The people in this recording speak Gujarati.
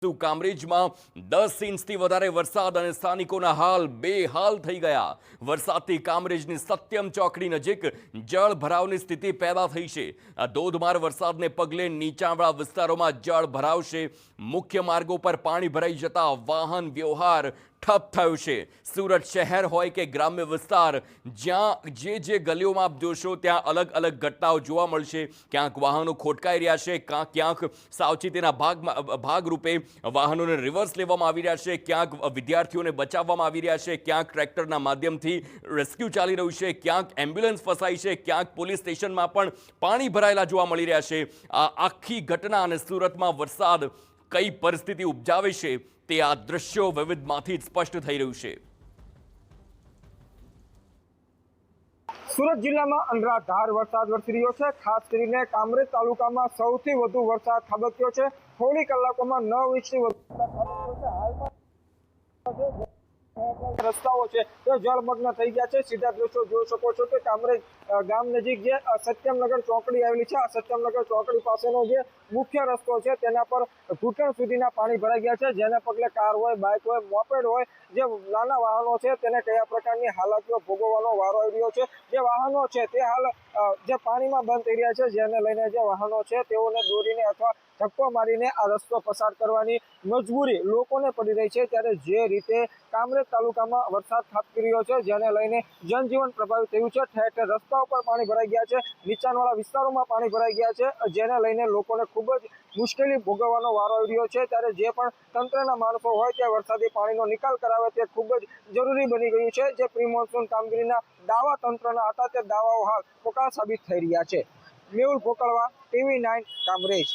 કામરેજમાં 10 ઇંચથી વધારે વરસાદ અને સ્થાનિકોના હાલ બેહાલ થઈ ગયા। વરસાદથી કામરેજની સત્યમ ચોકડી નજીક જળ ભરાવની સ્થિતિ પેદા થઈ છે। આ ધોધમાર વરસાદને પગલે નીચાણવાળા વિસ્તારોમાં જળ ભરાવ છે। મુખ્ય માર્ગો પર પાણી ભરાઈ જતા વાહન વ્યવહાર ठप थयो छे। सूरत शहर होय के ग्राम्य विस्तार ज्यां जे गलीओमां आप जोशो त्यां अलग अलग घटनाओं जोवा मळशे। क्यांक वाहनों खोटकाई रह्या छे, क्यांक सावचेतीना भागरूपे वाहनोने रिवर्स लेवामां आवी रह्या छे, क्यांक विद्यार्थीओने बचाववामां आवी रह्या छे, क्यांक ट्रेक्टरना माध्यमथी रेस्क्यू चाली रह्युं छे, क्यांक एम्ब्युलन्स फसाई छे, क्यांक पोलीस स्टेशनमां पण पाणी भरायेला जोवा मळी रह्या छे। आ आखी घटना अने सूरतमां वरसाद कई परिस्थिति उपजावे छे ते आ दृश्यो विविधमांथी ज स्पष्ट थई रह्युं छे। सूरत जिल्लामां अनराधार वरसाद वरसी रह्यो छे। खास करीने कामरेज तालुकामां सौथी वधु वरसाद खाबक्यो छे। थोड़ी कलाकोमां 9 इंचनी वरसाद खाबक्यो छे। हालमां रस्ताओ छे ते जलमग्न થઈ ગયા છે। સીધા દ્રશ્યો જોઈ શકો છો કે કામરેજ ગામ નજીક જે સત્યમનગર ચોકડી આવેલી છે, આ સત્યમનગર ચોકડી પાસેનો જે મુખ્ય રસ્તો છે તેના પર ઘૂંટણ સુધીના પાણી ભરાઈ ગયા છે, જેને પગલે કાર હોય, બાઇક હોય, મોપેડ હોય, જે નાના વાહનો છે તેને કયા પ્રકારની હાલાકીઓ ભોગવવાનો વારો આવી રહ્યો છે। જે વાહનો છે તે હાલ જે પાણીમાં બંધ થઈ રહ્યા છે, જેને લઈને જે વાહનો છે તેઓને દોરીને અથવા ધક્કો મારીને આ રસ્તો પસાર કરવાની મજબૂરી લોકોને પડી રહી છે। ત્યારે જે રીતે કામરેજ તાલુકામાં વરસાદ ખાબકી રહ્યો છે, જેને લઈને જનજીવન પ્રભાવિત થયું છે। ઠેર ઠેર રસ્તાઓ પર પાણી ભરાઈ ગયા છે, નીચાણવાળા વિસ્તારોમાં પાણી ભરાઈ ગયા છે, જેને લઈને લોકોને ખૂબ જ મુશ્કેલી ભોગવવાનો વારો આવી રહ્યો છે। ત્યારે જે પણ તંત્રના માણસો હોય તે વરસાદી પાણીનો નિકાલ કરાવે તે ખૂબ જ જરૂરી બની ગયું છે। જે પ્રી મોન્સૂન કામગીરીના દાવા તંત્રના હતા તે દાવાઓ હાલ પોકાર સાબિત થઈ રહ્યા છે। મેહુલ ભોકળવા, TV9 કામરેજ।